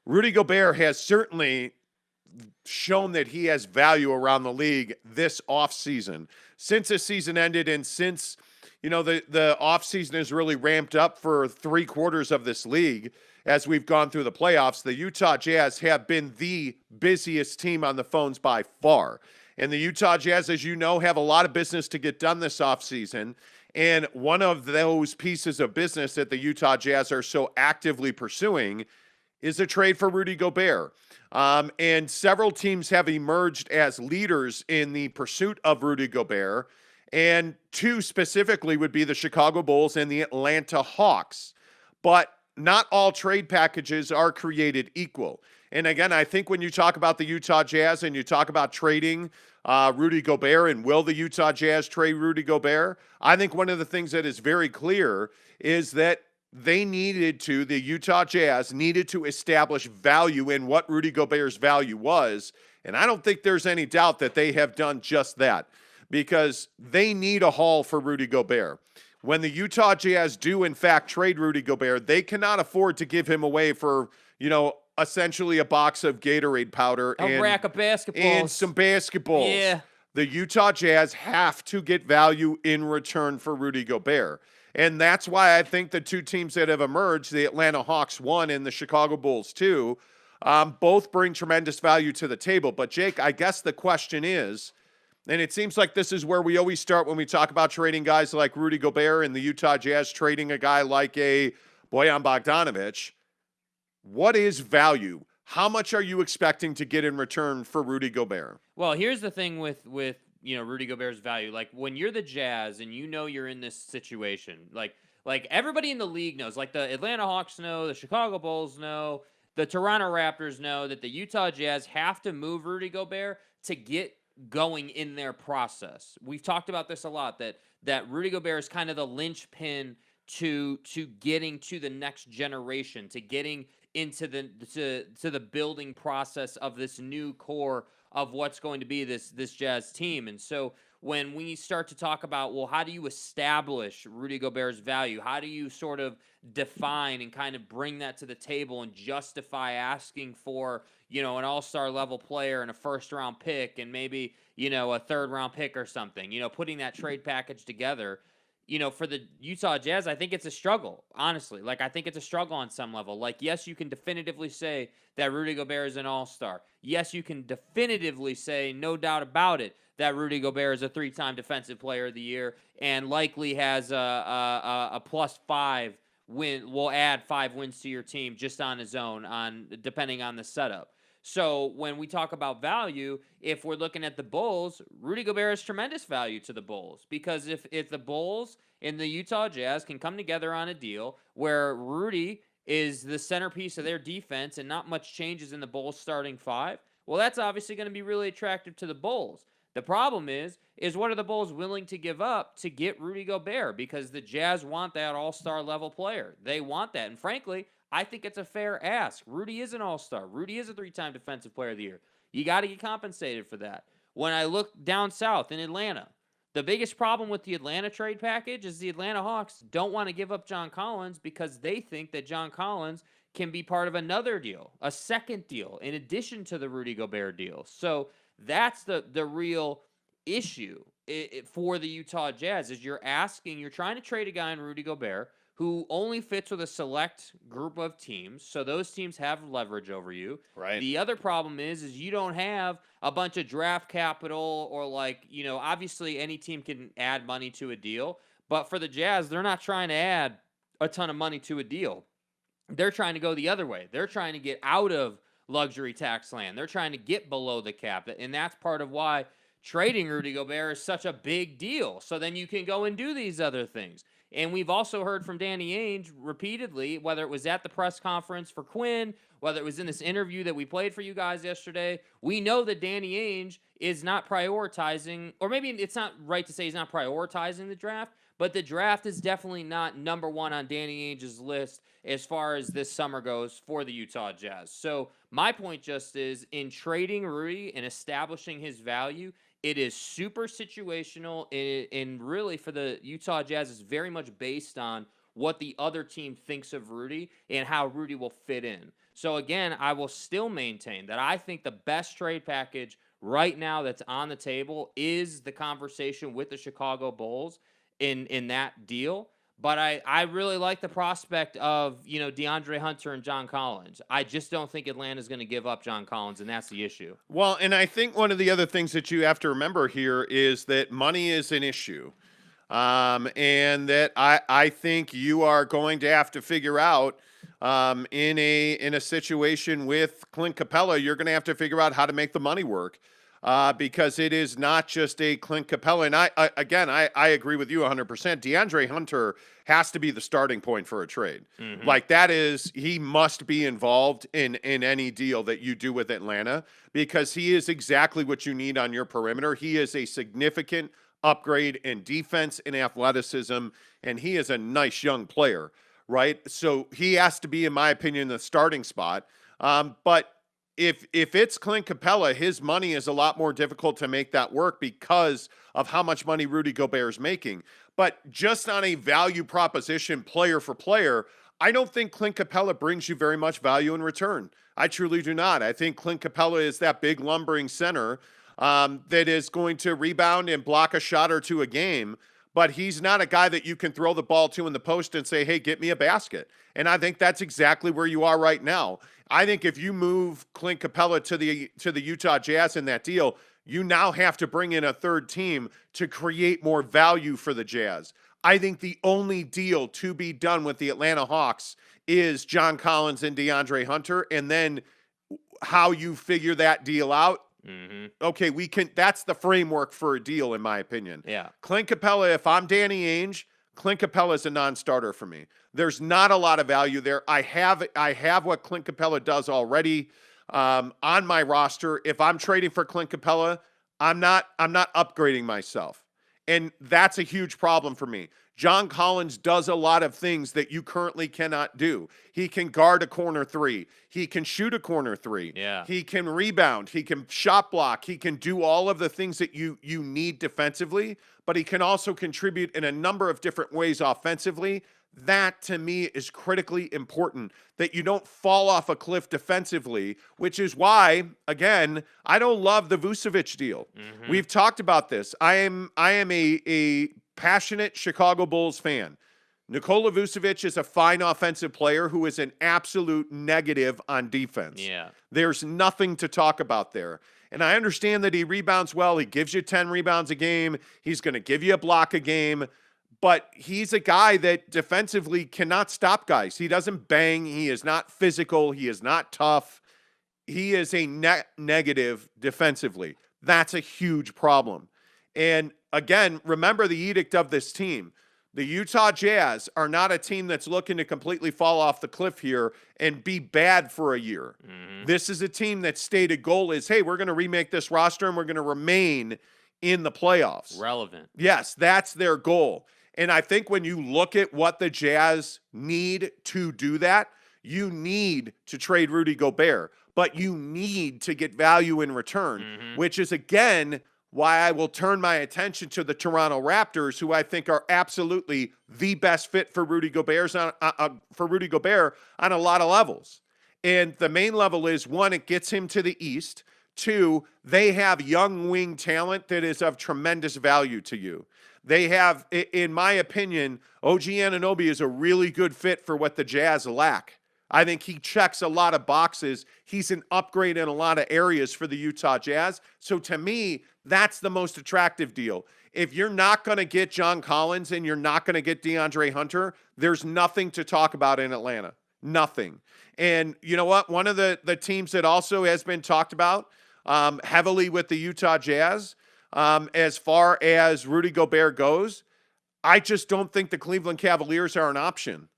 Rudy Gobert has certainly shown that he has value around the league this offseason. Since the season ended and since, the offseason has really ramped up for 3/4 of this league as we've gone through the playoffs, the Utah Jazz have been the busiest team on the phones by far. And the Utah Jazz, as you know, have a lot of business to get done this offseason. And one of those pieces of business that the Utah Jazz are so actively pursuing is a trade for Rudy Gobert. And several teams have emerged as leaders in the pursuit of Rudy Gobert. And two specifically would be the Chicago Bulls and the Atlanta Hawks. But not all trade packages are created equal. And again, I think when you talk about the Utah Jazz and you talk about trading Rudy Gobert and will the Utah Jazz trade Rudy Gobert, I think one of the things that is very clear is that the Utah Jazz needed to establish value in what Rudy Gobert's value was. And I don't think there's any doubt that they have done just that because they need a haul for Rudy Gobert. When the Utah Jazz do, in fact, trade Rudy Gobert, they cannot afford to give him away for, essentially a box of Gatorade powder a rack of basketballs. And some basketballs. Yeah. The Utah Jazz have to get value in return for Rudy Gobert. And that's why I think the two teams that have emerged, the Atlanta Hawks 1 and the Chicago Bulls 2, both bring tremendous value to the table. But, Jake, I guess the question is, and it seems like this is where we always start when we talk about trading guys like Rudy Gobert and the Utah Jazz trading a guy like a Bojan Bogdanovic. What is value? How much are you expecting to get in return for Rudy Gobert? Well, here's the thing with Rudy Gobert's value. Like when you're the Jazz and you're in this situation, like everybody in the league knows, like the Atlanta Hawks know, the Chicago Bulls know, the Toronto Raptors know that the Utah Jazz have to move Rudy Gobert to get going in their process. We've talked about this a lot, that Rudy Gobert is kind of the linchpin to getting to the next generation, to getting into the building process of this new core of what's going to be this Jazz team. And so when we start to talk about, well, how do you establish Rudy Gobert's value? How do you sort of define and kind of bring that to the table and justify asking for, an all-star level player and a first-round pick and maybe, a third-round pick or something, putting that trade package together. For the Utah Jazz, I think it's a struggle, honestly. Like, I think it's a struggle on some level. Like, yes, you can definitively say that Rudy Gobert is an all-star. Yes, you can definitively say, no doubt about it, that Rudy Gobert is a 3-time Defensive Player of the Year and likely has a +5 win. Will add 5 wins to your team just on his own, depending on the setup. So when we talk about value, if we're looking at the Bulls, Rudy Gobert has tremendous value to the Bulls because if the Bulls and the Utah Jazz can come together on a deal where Rudy is the centerpiece of their defense and not much changes in the Bulls starting 5, well, that's obviously going to be really attractive to the Bulls. The problem is what are the Bulls willing to give up to get Rudy Gobert? Because the Jazz want that all-star level player. They want that. And frankly, I think it's a fair ask. Rudy is an all-star. Rudy is a 3-time Defensive Player of the Year. You got to get compensated for that. When I look down south in Atlanta, the biggest problem with the Atlanta trade package is the Atlanta Hawks don't want to give up John Collins because they think that John Collins can be part of another deal, a second deal, in addition to the Rudy Gobert deal. So that's the real issue for the Utah Jazz is you're trying to trade a guy in Rudy Gobert who only fits with a select group of teams, so those teams have leverage over you. Right. The other problem is you don't have a bunch of draft capital or obviously any team can add money to a deal, but for the Jazz, they're not trying to add a ton of money to a deal. They're trying to go the other way. They're trying to get out of luxury tax land. They're trying to get below the cap, and that's part of why trading Rudy Gobert is such a big deal. So then you can go and do these other things. And we've also heard from Danny Ainge repeatedly, whether it was at the press conference for Quinn, whether it was in this interview that we played for you guys yesterday, we know that Danny Ainge is not prioritizing, or maybe it's not right to say he's not prioritizing the draft, but the draft is definitely not number one on Danny Ainge's list as far as this summer goes for the Utah Jazz. So my point just is in trading Rudy and establishing his value, it is super situational, and really for the Utah Jazz, it's very much based on what the other team thinks of Rudy and how Rudy will fit in. So again, I will still maintain that I think the best trade package right now that's on the table is the conversation with the Chicago Bulls in that deal. But I really like the prospect of, DeAndre Hunter and John Collins. I just don't think Atlanta's going to give up John Collins, and that's the issue. Well, and I think one of the other things that you have to remember here is that money is an issue. And that I think you are going to have to figure out in a situation with Clint Capella, you're going to have to figure out how to make the money work. Because it is not just a Clint Capella. And I agree with you 100%. DeAndre Hunter has to be the starting point for a trade. Mm-hmm. Like he must be involved in any deal that you do with Atlanta because he is exactly what you need on your perimeter. He is a significant upgrade in defense and athleticism, and he is a nice young player, right? So he has to be, in my opinion, the starting spot. But if it's Clint Capella, his money is a lot more difficult to make that work because of how much money Rudy Gobert is making. But just on a value proposition, player for player, I don't think Clint Capella brings you very much value in return. I truly do not. I think Clint Capella is that big lumbering center that is going to rebound and block a shot or two a game, but he's not a guy that you can throw the ball to in the post and say, hey, get me a basket. And I think that's exactly where you are right now. I think if you move Clint Capella to the Utah Jazz in that deal, you now have to bring in a third team to create more value for the Jazz. I think the only deal to be done with the Atlanta Hawks is John Collins and DeAndre Hunter, and then how you figure that deal out. Mm-hmm. Okay, that's the framework for a deal, in my opinion. Yeah. Clint Capella, if I'm Danny Ainge, Clint Capella is a non-starter for me. There's not a lot of value there. I have what Clint Capella does already on my roster. If I'm trading for Clint Capella, I'm not upgrading myself. And that's a huge problem for me. John Collins does a lot of things that you currently cannot do. He can guard a corner three. He can shoot a corner three. Yeah. He can rebound. He can shot block. He can do all of the things that you need defensively, but he can also contribute in a number of different ways offensively. That, to me, is critically important, that you don't fall off a cliff defensively, which is why, again, I don't love the Vucevic deal. Mm-hmm. We've talked about this. I am a passionate Chicago Bulls fan. Nikola Vucevic is a fine offensive player who is an absolute negative on defense. Yeah. There's nothing to talk about there. And I understand that he rebounds well. He gives you 10 rebounds a game. He's going to give you a block a game. But he's a guy that defensively cannot stop guys. He doesn't bang. He is not physical. He is not tough. He is a net negative defensively. That's a huge problem. And again, remember the edict of this team. The Utah Jazz are not a team that's looking to completely fall off the cliff here and be bad for a year. Mm-hmm. This is a team that stated goal is, hey, we're going to remake this roster and we're going to remain in the playoffs. Relevant. Yes, that's their goal. And I think when you look at what the Jazz need to do that, you need to trade Rudy Gobert, but you need to get value in return, which is, again, why I will turn my attention to the Toronto Raptors, who I think are absolutely the best fit for Rudy Gobert on a lot of levels. And the main level is, one, it gets him to the East. Two, they have young wing talent that is of tremendous value to you. They have, in my opinion, OG Anunoby is a really good fit for what the Jazz lack. I think he checks a lot of boxes. He's an upgrade in a lot of areas for the Utah Jazz. So to me, that's the most attractive deal. If you're not going to get John Collins and you're not going to get DeAndre Hunter, there's nothing to talk about in Atlanta. Nothing. And you know what? One of the teams that also has been talked about heavily with the Utah Jazz, as far as Rudy Gobert goes, I just don't think the Cleveland Cavaliers are an option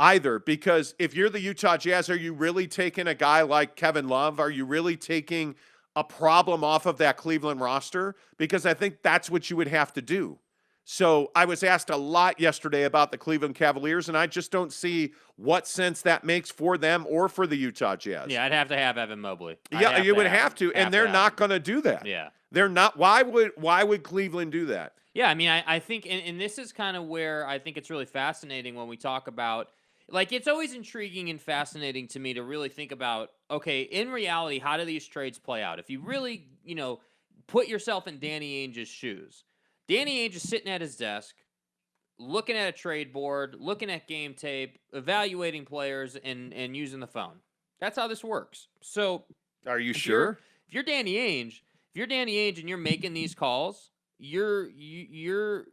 either, because if you're the Utah Jazz, are you really taking a guy like Kevin Love? Are you really taking a problem off of that Cleveland roster? Because I think that's what you would have to do. So I was asked a lot yesterday about the Cleveland Cavaliers, and I just don't see what sense that makes for them or for the Utah Jazz. Yeah, I'd have to have Evan Mobley. Yeah, you would have to, and they're not going to do that. Yeah. They're not. Why would Cleveland do that? Yeah, I mean, I think, and this is kind of where I think it's really fascinating when we talk about, like, it's always intriguing and fascinating to me to really think about, okay, in reality, how do these trades play out? If you really, put yourself in Danny Ainge's shoes. Danny Ainge is sitting at his desk, looking at a trade board, looking at game tape, evaluating players, and using the phone. That's how this works. So, Are you sure? If you're Danny Ainge, and you're making these calls, you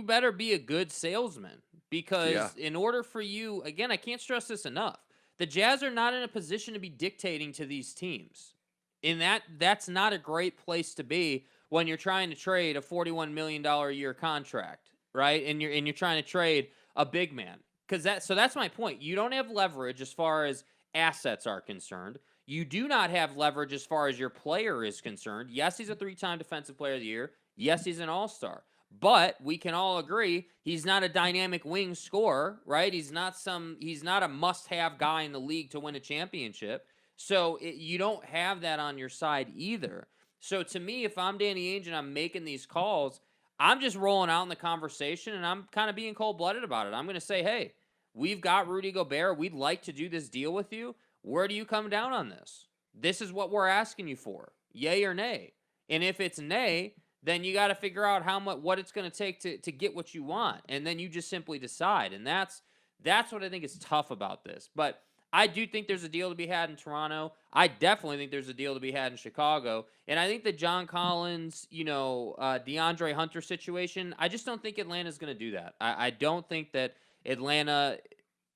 better be a good salesman, because in order for you, again, I can't stress this enough. The Jazz are not in a position to be dictating to these teams. And that's not a great place to be when you're trying to trade a $41 million a year contract, right? And you're trying to trade a big man. So that's my point. You don't have leverage as far as assets are concerned. You do not have leverage as far as your player is concerned. Yes, he's a 3-time defensive player of the year. Yes, he's an all-star. But we can all agree he's not a dynamic wing scorer, right? He's not a must-have guy in the league to win a championship. So you don't have that on your side either. So to me, if I'm Danny Ainge and I'm making these calls, I'm just rolling out in the conversation, and I'm kind of being cold-blooded about it. I'm going to say, hey, we've got Rudy Gobert. We'd like to do this deal with you. Where do you come down on this? This is what we're asking you for. Yay or nay? And if it's nay, then you got to figure out what it's going to take to get what you want. And then you just simply decide. And that's what I think is tough about this. But I do think there's a deal to be had in Toronto. I definitely think there's a deal to be had in Chicago. And I think the John Collins, DeAndre Hunter situation, I just don't think Atlanta's going to do that. I don't think that Atlanta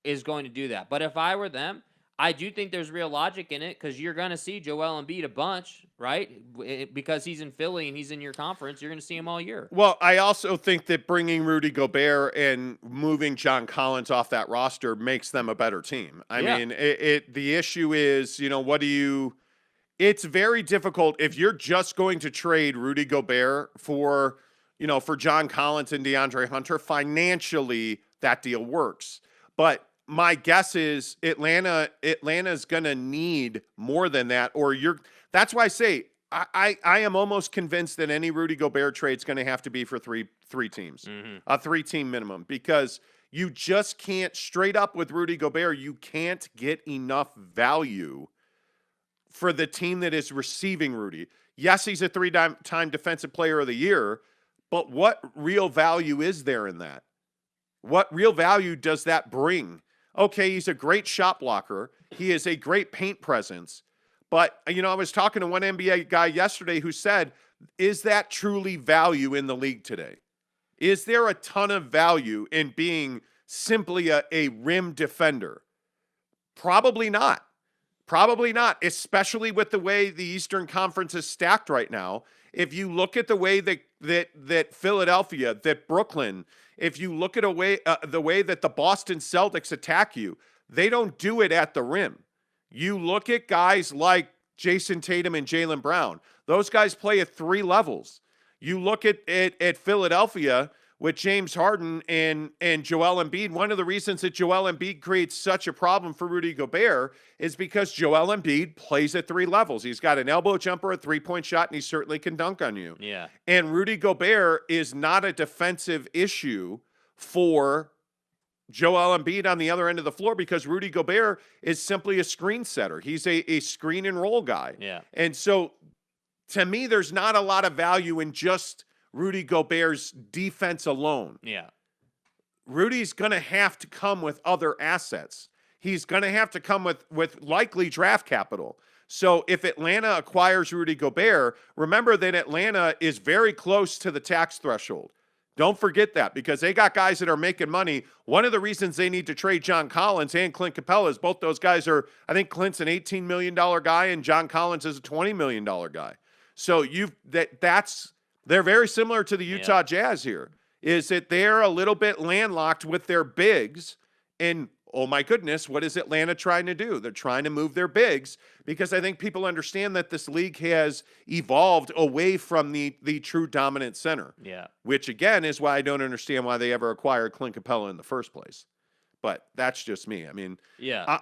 is going to do that. But if I were them, I do think there's real logic in it, because you're going to see Joel Embiid a bunch, right? Because he's in Philly and he's in your conference. You're going to see him all year. Well, I also think that bringing Rudy Gobert and moving John Collins off that roster makes them a better team. I mean, the issue is, it's very difficult if you're just going to trade Rudy Gobert for John Collins and DeAndre Hunter. Financially, that deal works. But my guess is Atlanta's going to need more than that, that's why I say I am almost convinced that any Rudy Gobert trade is going to have to be for three teams, a 3-team minimum, because you just can't, straight up with Rudy Gobert, you can't get enough value for the team that is receiving Rudy. Yes, he's a 3-time defensive player of the year, but what real value is there in that? What real value does that bring? Okay, he's a great shot blocker. He is a great paint presence. But, I was talking to one NBA guy yesterday who said, is that truly value in the league today? Is there a ton of value in being simply a rim defender? Probably not. Probably not, especially with the way the Eastern Conference is stacked right now. If you look at the way that Philadelphia, that Brooklyn, if you look at the way that the Boston Celtics attack you, they don't do it at the rim. You look at guys like Jason Tatum and Jaylen Brown. Those guys play at 3 levels. You look at Philadelphia with James Harden and Joel Embiid. One of the reasons that Joel Embiid creates such a problem for Rudy Gobert is because Joel Embiid plays at 3 levels. He's got an elbow jumper, a 3-point shot, and he certainly can dunk on you. Yeah. And Rudy Gobert is not a defensive issue for Joel Embiid on the other end of the floor, because Rudy Gobert is simply a screen setter. He's a screen and roll guy. Yeah. And so to me, there's not a lot of value in just Rudy Gobert's defense alone. Yeah. Rudy's going to have to come with other assets. He's going to have to come with likely draft capital. So if Atlanta acquires Rudy Gobert, remember that Atlanta is very close to the tax threshold. Don't forget that, because they got guys that are making money. One of the reasons they need to trade John Collins and Clint Capella is both those guys are, I think Clint's an $18 million guy and John Collins is a $20 million guy. So they're very similar to the Utah Jazz here, is that they're a little bit landlocked with their bigs. And, oh my goodness, what is Atlanta trying to do? They're trying to move their bigs, because I think people understand that this league has evolved away from the true dominant center. Yeah. Which, again, is why I don't understand why they ever acquired Clint Capella in the first place. But that's just me. I mean,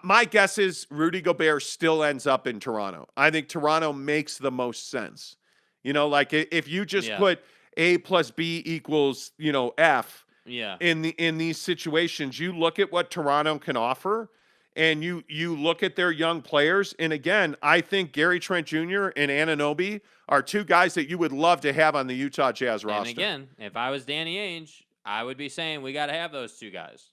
my guess is Rudy Gobert still ends up in Toronto. I think Toronto makes the most sense. Like if you just put A plus B equals, F, Yeah. in these situations. You look at what Toronto can offer, and you look at their young players. And again, I think Gary Trent Jr. and Anunoby are two guys that you would love to have on the Utah Jazz roster. And again, if I was Danny Ainge, I would be saying we got to have those two guys.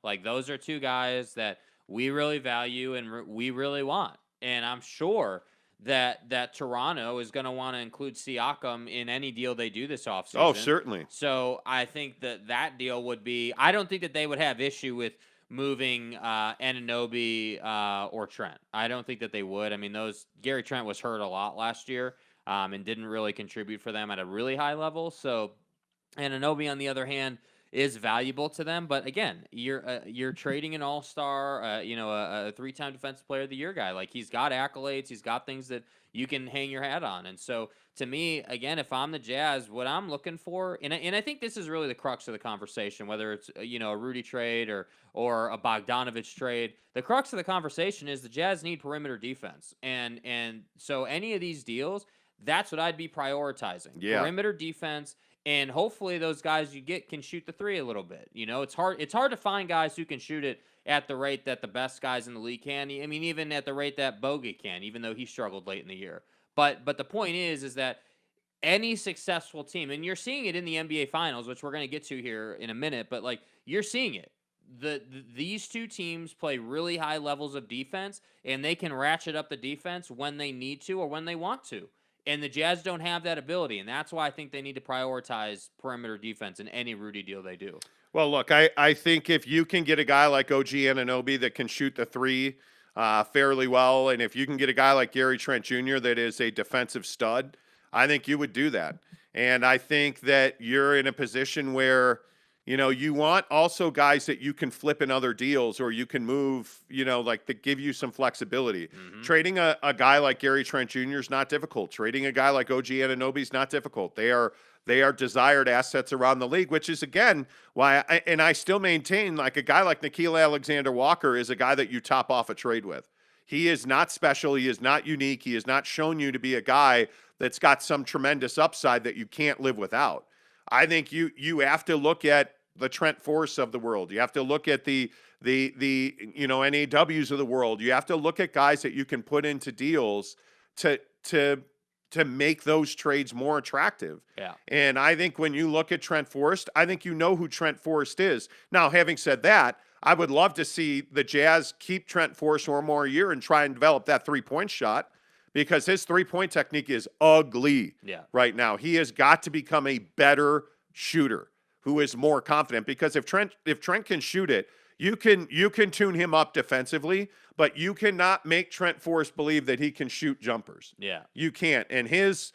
Like those are two guys that we really value and we really want. And I'm sure that Toronto is going to want to include Siakam in any deal they do this offseason. Oh, certainly. So I think that deal would be. I don't think that they would have issue with moving Anunoby or Trent. I don't think that they would. I mean, Gary Trent was hurt a lot last year and didn't really contribute for them at a really high level. So Anunoby, on the other hand, is valuable to them. But again, you're trading an all-star, a 3-time Defensive Player of the Year guy. Like, he's got accolades, he's got things that you can hang your hat on. And so, to me, again, if I'm the Jazz, what I'm looking for, and I think this is really the crux of the conversation, whether it's a Rudy trade or a Bogdanovich trade, the crux of the conversation is the Jazz need perimeter defense. And so any of these deals, that's what I'd be prioritizing. Yeah. Perimeter defense. And hopefully those guys you get can shoot the three a little bit. It's hard to find guys who can shoot it at the rate that the best guys in the league can. I mean, even at the rate that Bogut can, even though he struggled late in the year. But the point is that any successful team, and you're seeing it in the NBA Finals, which we're going to get to here in a minute, but like you're seeing it. These two teams play really high levels of defense, and they can ratchet up the defense when they need to or when they want to. And the Jazz don't have that ability, and that's why I think they need to prioritize perimeter defense in any Rudy deal they do. Well, look, I think if you can get a guy like OG Anunoby that can shoot the three fairly well, and if you can get a guy like Gary Trent Jr. that is a defensive stud, I think you would do that. And I think that you're in a position where, you want also guys that you can flip in other deals or you can move, like that give you some flexibility. Mm-hmm. Trading a guy like Gary Trent Jr. is not difficult. Trading a guy like OG Anunoby is not difficult. They are desired assets around the league, which is, again, why I still maintain like a guy like Nickeil Alexander-Walker is a guy that you top off a trade with. He is not special. He is not unique. He has not shown you to be a guy that's got some tremendous upside that you can't live without. I think you have to look at the Trent Forrest of the world. You have to look at the NAWs of the world. You have to look at guys that you can put into deals to make those trades more attractive. Yeah. And I think when you look at Trent Forrest, I think you know who Trent Forrest is. Now, having said that, I would love to see the Jazz keep Trent Forrest one more year and try and develop that three-point shot, because his three-point technique is ugly right now. He has got to become a better shooter who is more confident, because if Trent can shoot it, you can tune him up defensively, but you cannot make Trent Forrest believe that he can shoot jumpers. Yeah. You can't. And his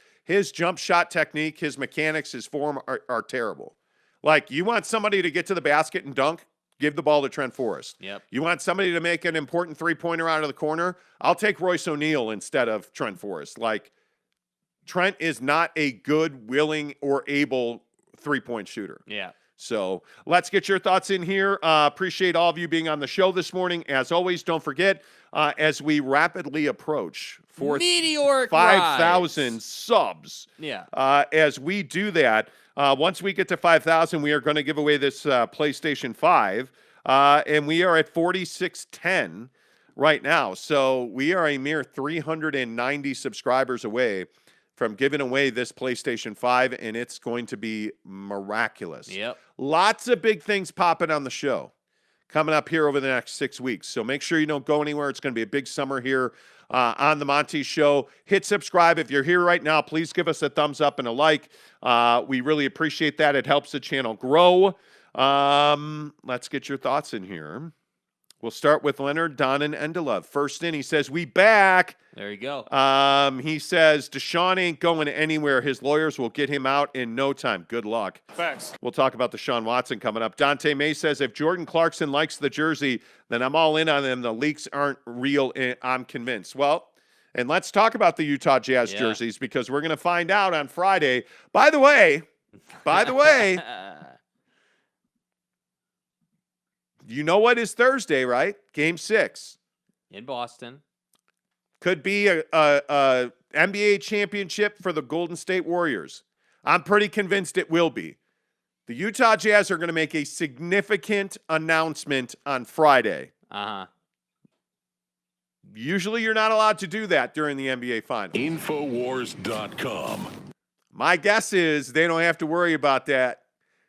jump shot technique, his mechanics, his form are terrible. Like, you want somebody to get to the basket and dunk, give the ball to Trent Forrest. Yep. You want somebody to make an important three-pointer out of the corner, I'll take Royce O'Neal instead of Trent Forrest. Like, Trent is not a good, willing, or able three-point shooter. Yeah. So let's get your thoughts in here. Appreciate all of you being on the show this morning. As always, don't forget, as we rapidly approach meteoric 5,000 subs. Yeah. As we do that, once we get to 5,000, we are going to give away this PlayStation 5. And we are at 4,610 right now. So we are a mere 390 subscribers away from giving away this PlayStation 5, and it's going to be miraculous. Yep. Lots of big things popping on the show coming up here over the next 6 weeks. So make sure you don't go anywhere. It's going to be a big summer here on the Monty Show. Hit subscribe. If you're here right now, please give us a thumbs up and a like. We really appreciate that. It helps the channel grow. Let's get your thoughts in here. We'll start with Leonard, Don, and Endelove. First in, he says, we back. There you go. He says, Deshaun ain't going anywhere. His lawyers will get him out in no time. Good luck. Facts. We'll talk about Deshaun Watson coming up. Dante May says, if Jordan Clarkson likes the jersey, then I'm all in on them. The leaks aren't real, and I'm convinced. Well, and let's talk about the Utah Jazz jerseys, because we're going to find out on Friday. By the way, you know what is Thursday, right? Game 6. In Boston. Could be a NBA championship for the Golden State Warriors. I'm pretty convinced it will be. The Utah Jazz are going to make a significant announcement on Friday. Uh-huh. Usually you're not allowed to do that during the NBA Finals. Infowars.com. My guess is they don't have to worry about that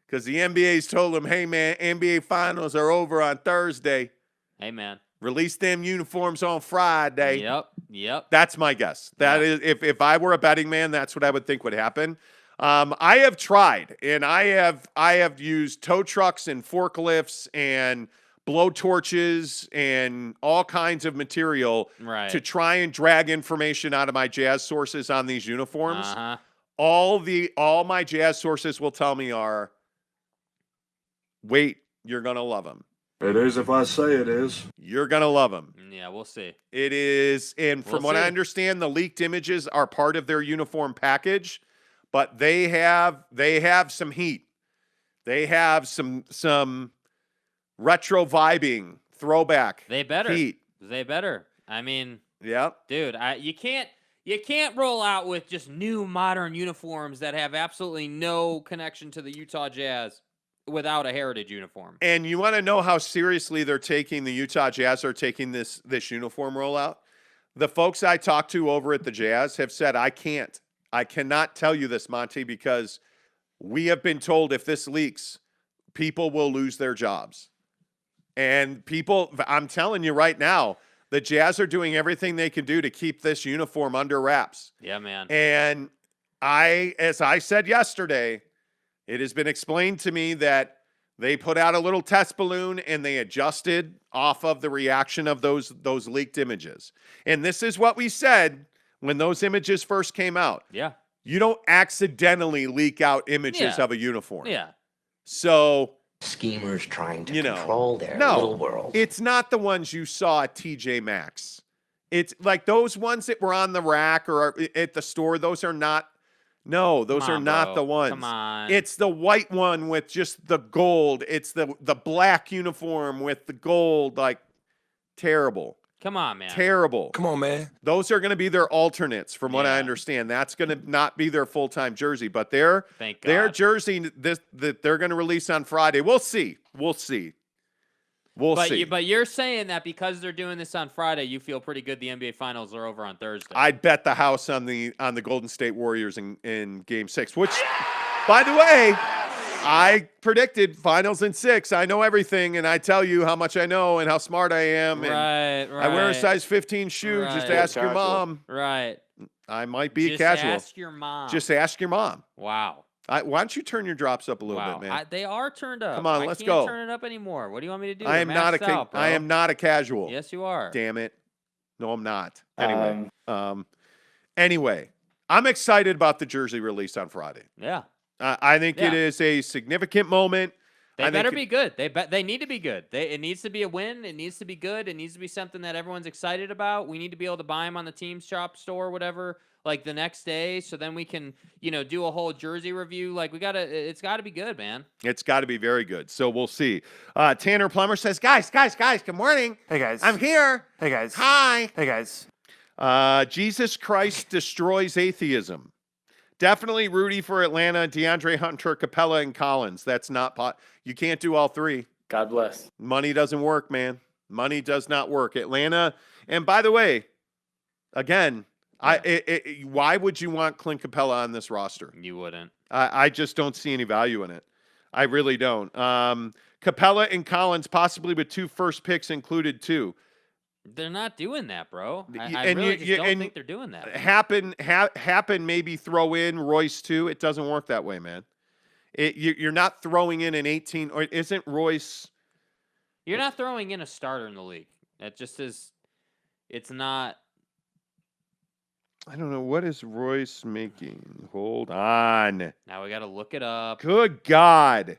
because the NBA's told them, hey, man, NBA Finals are over on Thursday. Hey, man. Release them uniforms on Friday. Yep. That's my guess. That is, if I were a betting man, that's what I would think would happen. I have tried, and I have used tow trucks and forklifts and blow torches and all kinds of material to try and drag information out of my Jazz sources on these uniforms. Uh-huh. All my Jazz sources will tell me are, wait, you're gonna love them. It is if I say it is. You're gonna love them. Yeah, we'll see. It is, and from what I understand, the leaked images are part of their uniform package, but they have some heat. They have some retro vibing, throwback. They better. Heat. They better. I mean, yep. Dude, you can't roll out with just new modern uniforms that have absolutely no connection to the Utah Jazz without a heritage uniform. And you want to know how seriously they're taking the Utah Jazz are taking this uniform rollout? The folks I talked to over at the Jazz have said, I cannot tell you this, Monty, because we have been told if this leaks, people will lose their jobs. And I'm telling you right now, the Jazz are doing everything they can do to keep this uniform under wraps. Yeah, man. And as I said yesterday, it has been explained to me that they put out a little test balloon and they adjusted off of the reaction of those leaked images. And this is what we said when those images first came out. Yeah. You don't accidentally leak out images of a uniform. Yeah. So schemers trying to control their little world. It's not the ones you saw at TJ Maxx. It's like those ones that were on the rack or at the store. Those are not. No, those are not the ones. Come on. It's the white one with just the gold. It's the black uniform with the gold. Like, terrible. Come on, man. Terrible. Come on, man. Those are going to be their alternates, from what I understand. That's going to not be their full-time jersey, but their jersey that they're going to release on Friday. We'll see. We'll see. But you're saying that because they're doing this on Friday, you feel pretty good the NBA Finals are over on Thursday. I'd bet the house on the Golden State Warriors in Game 6, which, by the way, I predicted Finals in 6. I know everything, and I tell you how much I know and how smart I am. And right. I wear a size 15 shoe. Right. Just ask your mom. Right. I might be a casual. Just ask your mom. Just ask your mom. Wow. Why don't you turn your drops up a little bit, man? They are turned up. Come on, let's go. I can't turn it up anymore. What do you want me to do? I am not a casual. Yes, you are. Damn it. No, I'm not. Anyway, I'm excited about the jersey release on Friday. Yeah. I think it is a significant moment. They better be good. They need to be good. It needs to be a win. It needs to be good. It needs to be something that everyone's excited about. We need to be able to buy them on the team shop store or whatever, like the next day, so then we can, do a whole jersey review. Like it's gotta be good, man. It's gotta be very good. So we'll see. Tanner Plummer says, guys, good morning. Hey guys. I'm here. Hey guys. Hi. Hey guys. Jesus Christ destroys atheism. Definitely Rudy for Atlanta, DeAndre Hunter, Capella, and Collins. That's not you can't do all three. God bless. Money doesn't work, man. Money does not work. Atlanta, and by the way, again, why would you want Clint Capella on this roster? You wouldn't. I just don't see any value in it. I really don't. Capella and Collins, possibly with 2 first picks included too. They're not doing that, bro. I really just don't think they're doing that. Happen maybe throw in Royce too. It doesn't work that way, man. You're not throwing in an 18, or isn't Royce? You're not throwing in a starter in the league. That just is. It's not. I don't know. What is Royce making? Hold on. Now we got to look it up. Good God.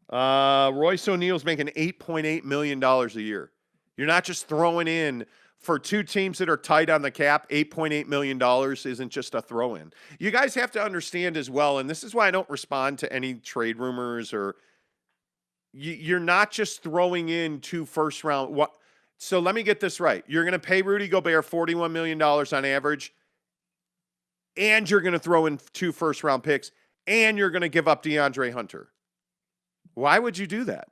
Royce O'Neal's making $8.8 million a year. You're not just throwing in for 2 teams that are tight on the cap. $8.8 million isn't just a throw in. You guys have to understand as well, and this is why I don't respond to any trade rumors or you're not just throwing in 2 first round. So let me get this right. You're going to pay Rudy Gobert $41 million on average, and you're going to throw in 2 first round picks, and you're going to give up DeAndre Hunter. Why would you do that?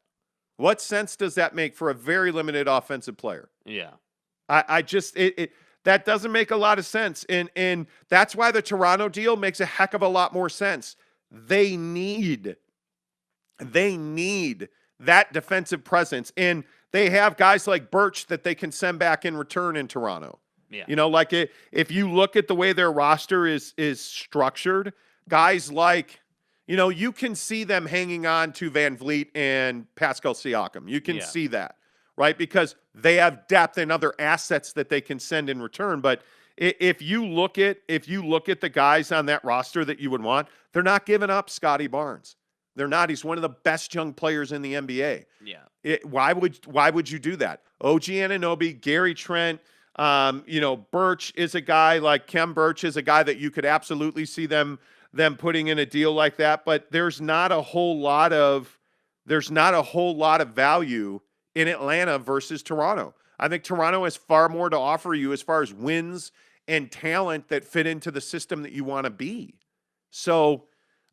What sense does that make for a very limited offensive player? Yeah. I just that doesn't make a lot of sense. And that's why the Toronto deal makes a heck of a lot more sense. They need that defensive presence. And they have guys like Birch that they can send back in return in Toronto. Yeah. You know, like if you look at the way their roster is structured, guys like, you know, you can see them hanging on to Van Vliet and Pascal Siakam. You can see that, right? Because they have depth and other assets that they can send in return. But if you look at the guys on that roster that you would want, they're not giving up Scotty Barnes. They're not. He's one of the best young players in the NBA. Yeah. Why would you do that? OG Anunoby, Gary Trent, you know, Birch is a guy like Kem Birch is a guy that you could absolutely see them putting in a deal like that. But there's not a whole lot of value in Atlanta versus Toronto. I think Toronto has far more to offer you as far as wins and talent that fit into the system that you want to be. So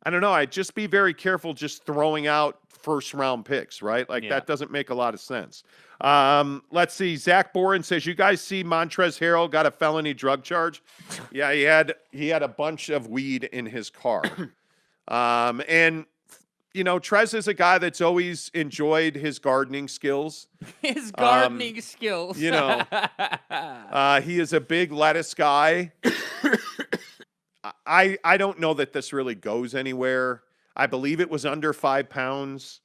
I don't know. I'd just be very careful just throwing out first round picks, right? Like that doesn't make a lot of sense. Let's see. Zach Boren says, you guys see Montrezl Harrell got a felony drug charge? Yeah, he had a bunch of weed in his car. And you know, Trez is a guy that's always enjoyed his gardening skills. His gardening skills. You know, he is a big lettuce guy. I don't know that this really goes anywhere. I believe it was under 5 pounds,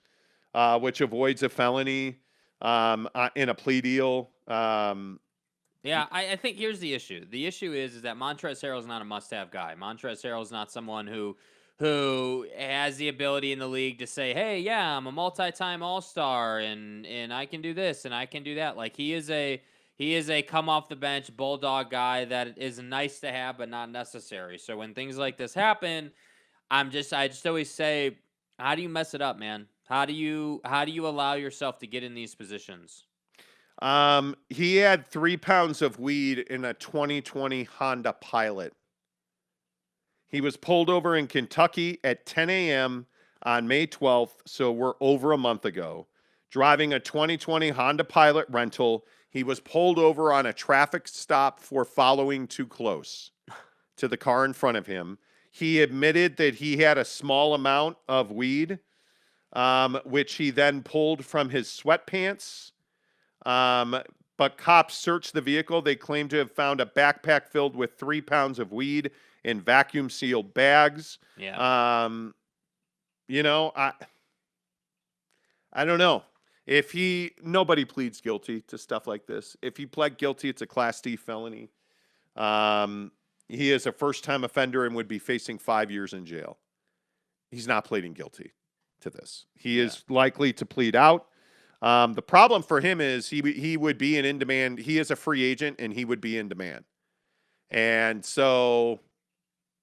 which avoids a felony in a plea deal. Yeah, I think here's the issue. The issue is that Montrezl Harrell is not a must-have guy. Montrezl Harrell is not someone who has the ability in the league to say, hey, yeah, I'm a multi-time all-star and I can do this and I can do that. Like he is a come off the bench bulldog guy that is nice to have but not necessary. So when things like this happen, I just always say, how do you mess it up, man? How do you allow yourself to get in these positions? He had 3 pounds of weed in a 2020 Honda Pilot. He was pulled over in Kentucky at 10 a.m. on May 12th, so we're over a month ago, driving a 2020 Honda Pilot rental. He was pulled over on a traffic stop for following too close to the car in front of him. He admitted that he had a small amount of weed, which he then pulled from his sweatpants. But cops searched the vehicle. They claimed to have found a backpack filled with 3 pounds of weed in vacuum sealed bags. Yeah. You know, I don't know. Nobody pleads guilty to stuff like this. If he pled guilty, it's a Class D felony. He is a first-time offender and would be facing 5 years in jail. He's not pleading guilty to this. He is likely to plead out. The problem for him is he would be in demand. He is a free agent and he would be in demand. And so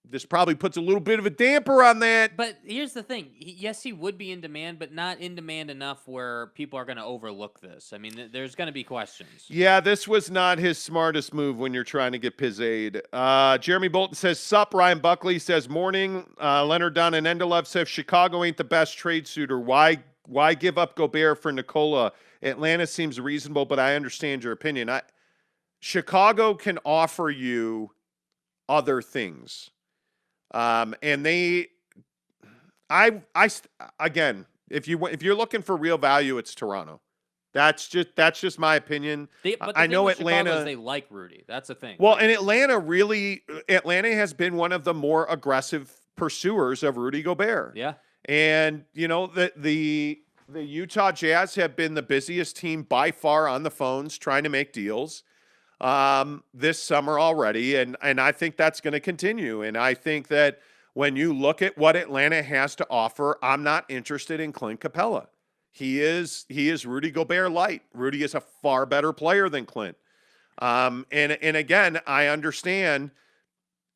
this probably puts a little bit of a damper on that. But here's the thing. Yes, he would be in demand, but not in demand enough where people are going to overlook this. I mean, there's going to be questions. Yeah, this was not his smartest move when you're trying to get his aid. Jeremy Bolton says, sup. Ryan Buckley says, morning. Leonard Don and Endelov says, Chicago ain't the best trade suitor. Why give up Gobert for Nikola? Atlanta seems reasonable, but I understand your opinion. Chicago can offer you other things. And again, if you're looking for real value, it's Toronto. That's just my opinion. I know Atlanta, they like Rudy. That's the thing. Well, and Atlanta has been one of the more aggressive pursuers of Rudy Gobert. Yeah. And you know, the Utah Jazz have been the busiest team by far on the phones trying to make deals this summer already, and I think that's going to continue. And I think that when you look at what Atlanta has to offer, I'm not interested in Clint Capella. He is Rudy Gobert light. Rudy is a far better player than Clint. And again, I understand.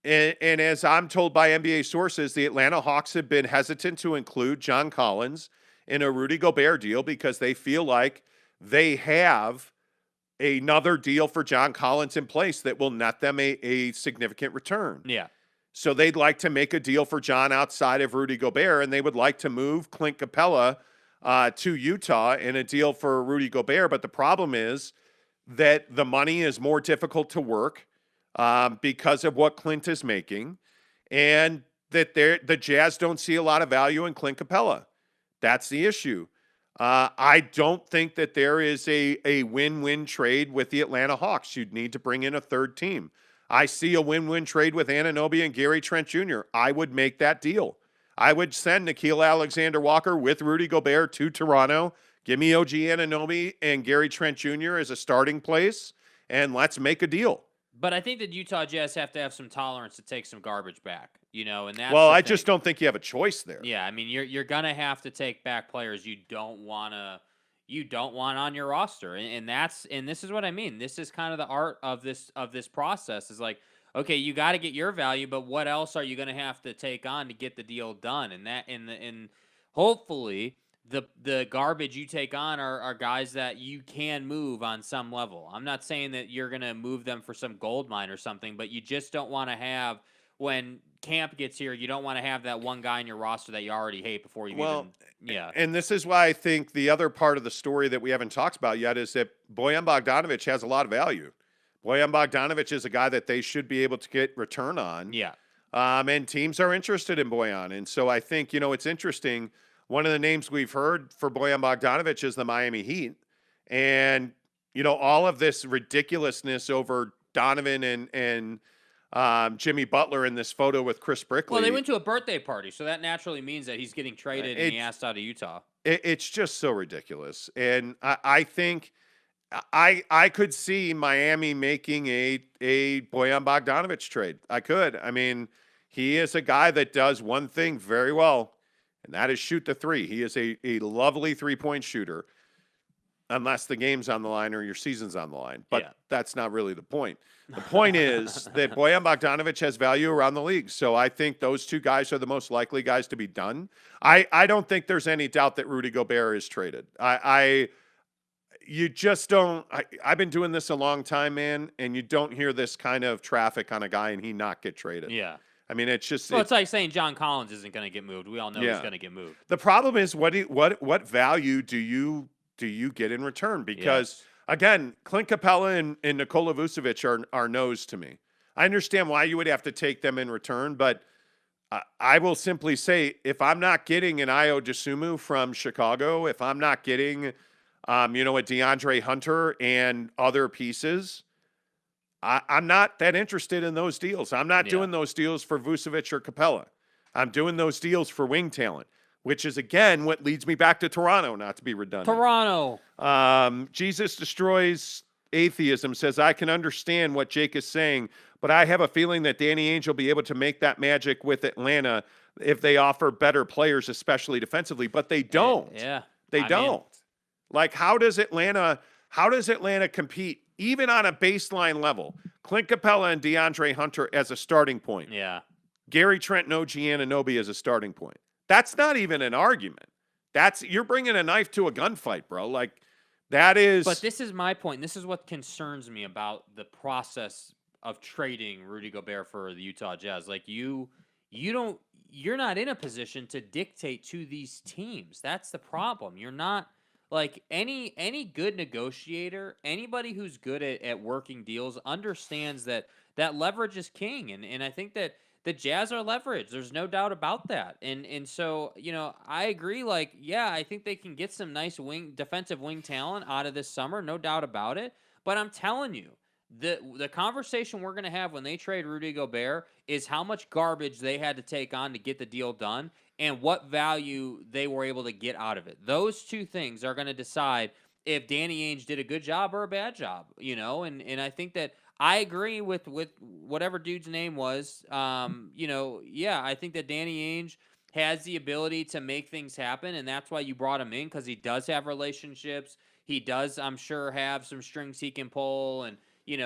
And as I'm told by NBA sources, the Atlanta Hawks have been hesitant to include John Collins in a Rudy Gobert deal because they feel like they have another deal for John Collins in place that will net them a significant return. Yeah. So they'd like to make a deal for John outside of Rudy Gobert, and they would like to move Clint Capella to Utah in a deal for Rudy Gobert. But the problem is that the money is more difficult to work because of what Clint is making, and that the Jazz don't see a lot of value in Clint Capella. That's the issue. I don't think that there is a win-win trade with the Atlanta Hawks. You'd need to bring in a third team. I see a win-win trade with Anunoby and Gary Trent Jr. I would make that deal. I would send Nickeil Alexander-Walker with Rudy Gobert to Toronto. Give me OG Anunoby and Gary Trent Jr. as a starting place, and let's make a deal. But I think that Utah Jazz have to have some tolerance to take some garbage back, and that's I just don't think you have a choice there. Yeah, I mean, you're gonna have to take back players you don't want on your roster, and this is what I mean. This is kind of the art of this process. Is like, okay, you got to get your value, but what else are you gonna have to take on to get the deal done? And hopefully the garbage you take on are guys that you can move on some level. I'm not saying that you're going to move them for some gold mine or something, but you just don't want to have, when camp gets here, you don't want to have that one guy in your roster that you already hate before you yeah. And this is why I think the other part of the story that we haven't talked about yet is that Bojan Bogdanovic has a lot of value. Bojan Bogdanovic is a guy that they should be able to get return on. Yeah. And teams are interested in Bojan. And so I think, it's interesting. One of the names we've heard for Bojan Bogdanovic is the Miami Heat. And, all of this ridiculousness over Donovan and Jimmy Butler in this photo with Chris Brickley. Well, they went to a birthday party, so that naturally means that he's getting traded and he asked out of Utah. It's just so ridiculous. And I think I could see Miami making a Bojan Bogdanovic trade. I could. I mean, he is a guy that does one thing very well, and that is shoot the three. He is a lovely three-point shooter, unless the game's on the line or your season's on the line. But that's not really the point. The point is that Bojan Bogdanovic has value around the league. So I think those two guys are the most likely guys to be done. I don't think there's any doubt that Rudy Gobert is traded. You just don't. I've been doing this a long time, man, and you don't hear this kind of traffic on a guy and he not get traded. Yeah. I mean, it's just. Well, it's like saying John Collins isn't going to get moved. We all know he's going to get moved. The problem is what value do you get in return? Because again, Clint Capella and Nikola Vucevic are no's to me. I understand why you would have to take them in return, but I will simply say, if I'm not getting an Ayo Dosunmu from Chicago, if I'm not getting a DeAndre Hunter and other pieces, I'm not that interested in those deals. I'm not doing those deals for Vucevic or Capella. I'm doing those deals for wing talent, which is, again, what leads me back to Toronto, not to be redundant. Toronto. Jesus Destroys Atheism says, I can understand what Jake is saying, but I have a feeling that Danny Ainge will be able to make that magic with Atlanta if they offer better players, especially defensively. But they don't. They don't. Like, how does Atlanta compete, even on a baseline level? Clint Capella and DeAndre Hunter as a starting point. Yeah. Gary Trent and OG Anunoby as a starting point. That's not even an argument. You're bringing a knife to a gunfight, bro. Like, that is. But this is my point. This is what concerns me about the process of trading Rudy Gobert for the Utah Jazz. Like, you're not in a position to dictate to these teams. That's the problem. You're not. Like, any good negotiator, anybody who's good at working deals understands that leverage is king. And I think that the Jazz are leveraged. There's no doubt about that. And so, I agree. Like, I think they can get some nice defensive wing talent out of this summer. No doubt about it. But I'm telling you, the conversation we're going to have when they trade Rudy Gobert is how much garbage they had to take on to get the deal done and what value they were able to get out of it. Those two things are going to decide if Danny Ainge did a good job or a bad job, and I think that I agree with whatever dude's name was. I think that Danny Ainge has the ability to make things happen, and that's why you brought him in, because he does have relationships. He does, I'm sure, have some strings he can pull and,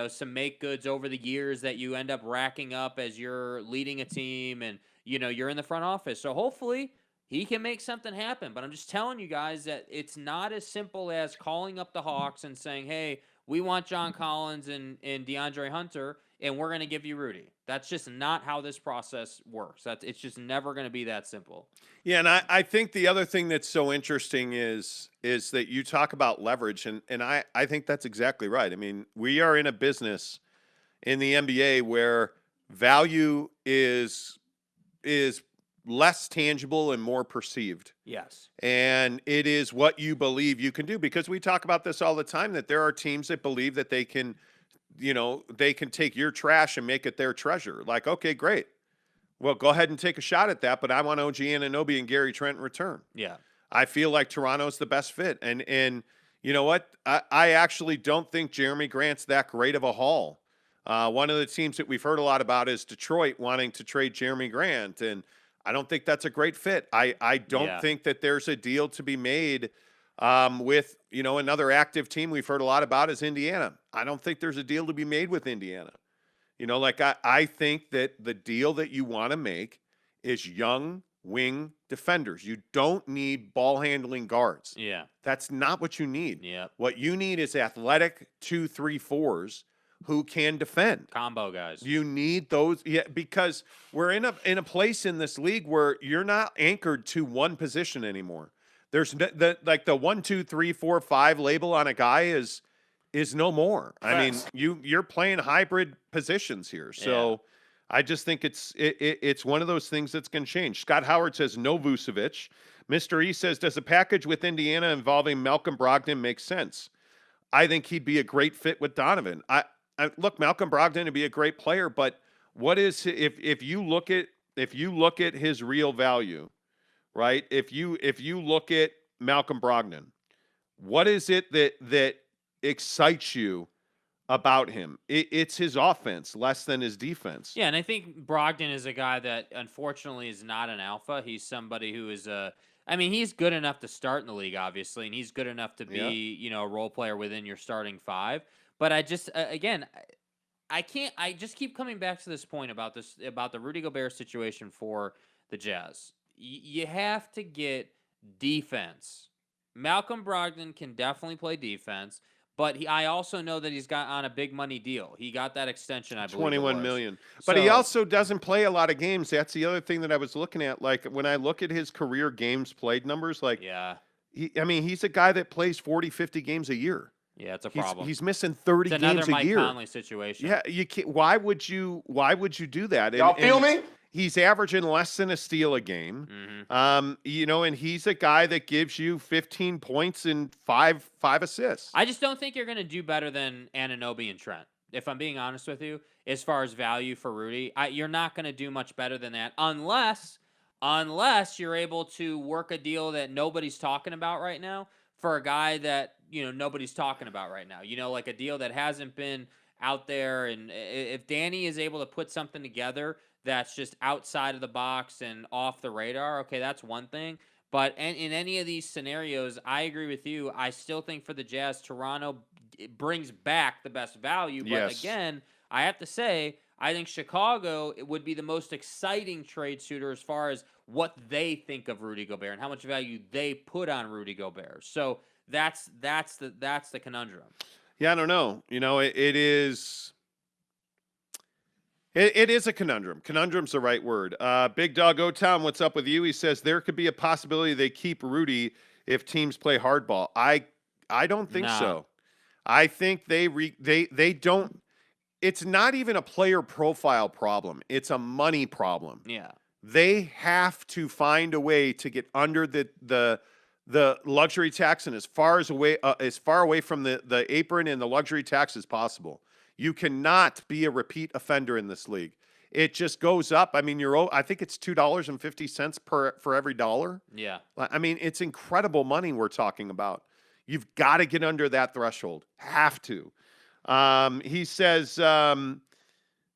some make goods over the years that you end up racking up as you're leading a team and, you're in the front office. So hopefully he can make something happen. But I'm just telling you guys that it's not as simple as calling up the Hawks and saying, hey, we want John Collins and DeAndre Hunter, and we're going to give you Rudy. That's just not how this process works. It's just never going to be that simple. Yeah, and I think the other thing that's so interesting is that you talk about leverage, and I think that's exactly right. I mean, we are in a business in the NBA where value is less tangible and more perceived. Yes. And it is what you believe you can do, because we talk about this all the time, that there are teams that believe that they can, they can take your trash and make it their treasure. Like, okay, great. Well, go ahead and take a shot at that, but I want OG Anunoby and Gary Trent in return. Yeah. I feel like Toronto's the best fit. And you know what? I actually don't think Jeremy Grant's that great of a haul. One of the teams that we've heard a lot about is Detroit wanting to trade Jeremy Grant, and I don't think that's a great fit. I don't think that there's a deal to be made with, another active team we've heard a lot about is Indiana. I don't think there's a deal to be made with Indiana. I think that the deal that you want to make is young wing defenders. You don't need ball handling guards. Yeah. That's not what you need. Yeah. What you need is athletic 2, 3, 4s who can defend. Combo guys. You need those, because we're in a place in this league where you're not anchored to one position anymore. There's the 1, 2, 3, 4, 5 label on a guy is no more. I mean, you're playing hybrid positions here. So I just think it's one of those things that's going to change. Scott Howard says no Vucevic. Mr. E says, does a package with Indiana involving Malcolm Brogdon make sense? I think he'd be a great fit with Donovan. Look, Malcolm Brogdon would be a great player, but what is if you look at his real value, right? If you look at Malcolm Brogdon, what is it that excites you about him? It's his offense less than his defense. Yeah, and I think Brogdon is a guy that unfortunately is not an alpha. He's somebody who is he's good enough to start in the league, obviously, and he's good enough to be, a role player within your starting 5. But I just, I just keep coming back to this point about the Rudy Gobert situation for the Jazz. You have to get defense. Malcolm Brogdon can definitely play defense, but I also know that he's got on a big money deal. He got that extension, I believe, $21 million. But he also doesn't play a lot of games. That's the other thing that I was looking at. Like, when I look at his career games played numbers, he's a guy that plays 40, 50 games a year. Yeah, it's a problem. He's missing 30 games a year. It's another Mike Conley situation. Yeah, you can't. Why would you do that? Y'all feel me? He's averaging less than a steal a game. Mm-hmm. And he's a guy that gives you 15 points and five assists. I just don't think you're going to do better than Anunoby and Trent. If I'm being honest with you, as far as value for Rudy, you're not going to do much better than that unless you're able to work a deal that nobody's talking about right now for a guy that nobody's talking about right now. Like a deal that hasn't been out there. And if Danny is able to put something together that's just outside of the box and off the radar, okay, that's one thing. But in any of these scenarios, I agree with you. I still think for the Jazz, Toronto brings back the best value. But again, I have to say, I think Chicago would be the most exciting trade suitor as far as what they think of Rudy Gobert and how much value they put on Rudy Gobert. So that's the conundrum. Yeah, I don't know. It is a conundrum. Conundrum's the right word. Big Dog O-Town, what's up with you? He says there could be a possibility they keep Rudy if teams play hardball. I don't think so. I think they don't. It's not even a player profile problem. It's a money problem. Yeah. They have to find a way to get under the luxury tax and as far away from the apron and the luxury tax as possible. You cannot be a repeat offender in this league. It just goes up. I mean, I think it's $2.50 for every dollar. Yeah. I mean, it's incredible money we're talking about. You've got to get under that threshold. Have to. He says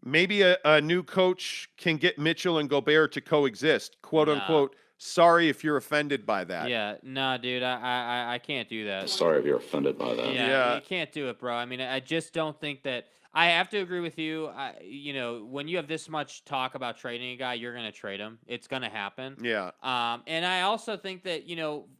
maybe a new coach can get Mitchell and Gobert to coexist, quote unquote. Sorry if you're offended by that. Yeah, nah, dude, I can't do that. Sorry if you're offended by that. Yeah, you can't do it, bro. I mean, I just don't think that. I have to agree with you. When you have this much talk about trading a guy, you're going to trade him. It's going to happen. Yeah. And I also think that,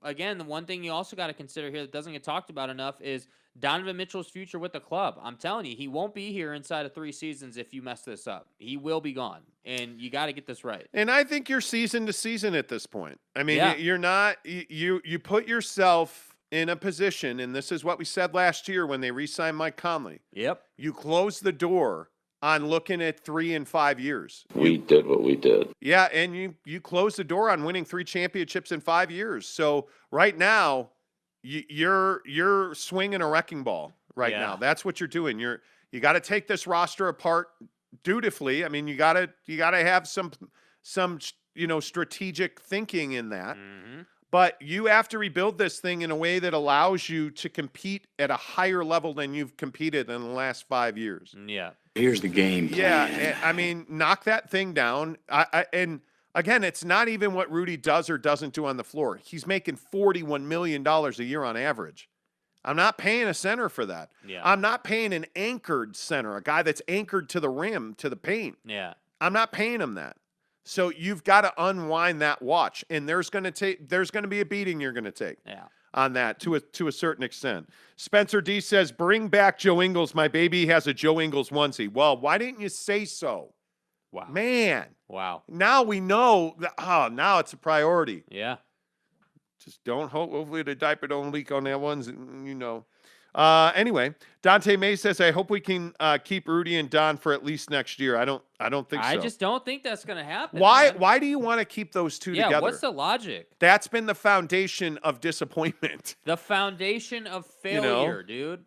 again, the one thing you also got to consider here that doesn't get talked about enough is Donovan Mitchell's future with the club. I'm telling you, he won't be here inside of 3 seasons if you mess this up. He will be gone, and you got to get this right. And I think you're season to season at this point. I mean, you're not you put yourself in a position, and this is what we said last year when they re-signed Mike Conley. Yep. You close the door on looking at 3 and 5 years. We did what we did. Yeah, and you close the door on winning 3 championships in 5 years. So right now, you're swinging a wrecking ball right now. That's what you're doing. You got to take this roster apart dutifully. I mean, you got to have some strategic thinking in that. Mm-hmm. But you have to rebuild this thing in a way that allows you to compete at a higher level than you've competed in the last 5 years. Yeah. Here's the game plan. Yeah, I mean, knock that thing down. And again, it's not even what Rudy does or doesn't do on the floor. He's making $41 million a year on average. I'm not paying a center for that. Yeah. I'm not paying an anchored center, a guy that's anchored to the rim, to the paint. Yeah. I'm not paying him that. So you've got to unwind that watch, and there's going to be a beating you're going to take on that to a certain extent. Spencer D says, "Bring back Joe Ingles. My baby has a Joe Ingles onesie." Well, why didn't you say so? Wow, man. Wow. Now we know that. Oh, now it's a priority. Yeah. Just don't hopefully the diaper don't leak on that ones. Anyway, Dante May says, "I hope we can keep Rudy and Don for at least next year." I don't think so. I just don't think that's going to happen. Why? Man. Why do you want to keep those two together? Yeah, what's the logic? That's been the foundation of disappointment. The foundation of failure, dude.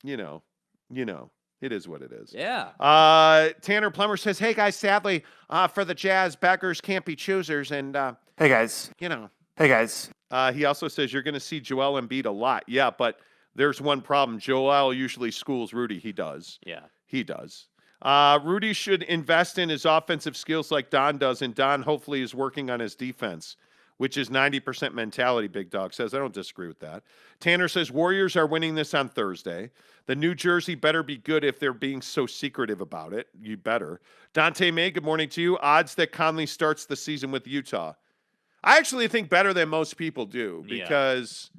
It is what it is. Yeah. Tanner Plummer says, "Hey guys, sadly, for the Jazz, beggars can't be choosers." And hey guys, Hey guys. He also says you're going to see Joel Embiid a lot. Yeah, but there's one problem. Joel usually schools Rudy. He does. Yeah. He does. Rudy should invest in his offensive skills like Don does, and Don hopefully is working on his defense, which is 90% mentality, Big Dog says. I don't disagree with that. Tanner says Warriors are winning this on Thursday. The New Jersey better be good if they're being so secretive about it. You better. Dante May, good morning to you. Odds that Conley starts the season with Utah. I actually think better than most people do because,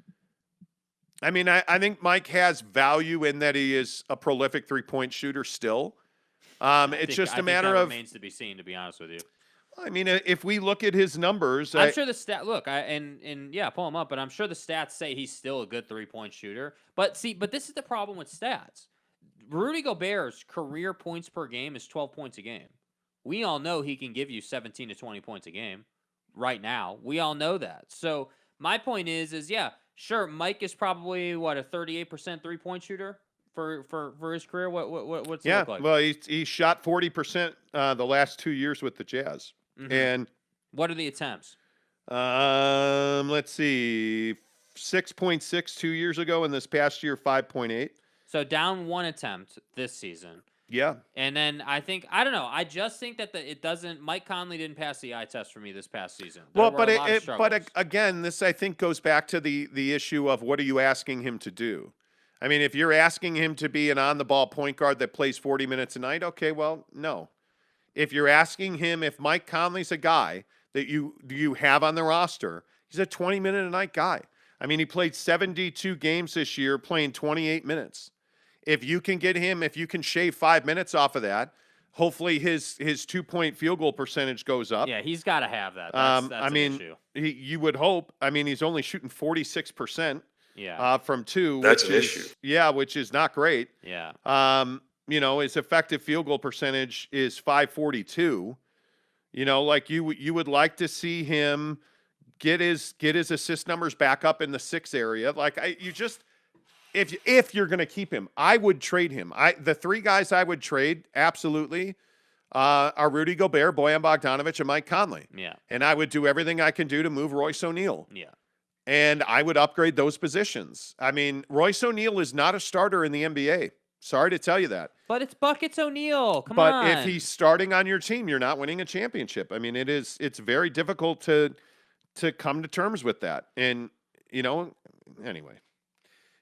I mean, I think Mike has value in that he is a prolific three-point shooter still. It's just a matter of remains to be seen, to be honest with you. I mean, if we look at his numbers, I'm sure the stat. Look, pull him up. But I'm sure the stats say he's still a good 3-point shooter. But this is the problem with stats. Rudy Gobert's career points per game is 12 points a game. We all know he can give you 17 to 20 points a game. Right now, we all know that. So my point is sure, Mike is probably a 38% 3-point shooter for his career. What's it look like? Well, he shot 40% the last 2 years with the Jazz. Mm-hmm. And what are the attempts? Let's see, 6.6 2 years ago, and this past year 5.8. So down one attempt this season. Yeah. And then I don't know. I just think that it doesn't. Mike Conley didn't pass the eye test for me this past season. Again, this I think goes back to the issue of what are you asking him to do? I mean, if you're asking him to be an on-the-ball point guard that plays 40 minutes a night, okay, well, no. If you're asking him, if Mike Conley's a guy that you have on the roster, he's a 20-minute-a-night guy. I mean, he played 72 games this year, playing 28 minutes. If you can get him, if you can shave 5 minutes off of that, hopefully his 2-point field goal percentage goes up. Yeah, he's got to have that. That's an issue. You would hope. I mean, he's only shooting 46%. Yeah. From 2. That's an issue. Yeah, which is not great. Yeah. His effective field goal percentage is .542. Like you would like to see him get his assist numbers back up in the 6 area. Like if you're going to keep him, I would trade him. The 3 guys I would trade absolutely are Rudy Gobert, Bojan Bogdanovic, and Mike Conley. Yeah. And I would do everything I can do to move Royce O'Neal. Yeah. And I would upgrade those positions. I mean, Royce O'Neal is not a starter in the NBA. Sorry to tell you that. But it's Buckets O'Neal. Come on. But if he's starting on your team, you're not winning a championship. I mean, it's very difficult to come to terms with that. And, anyway.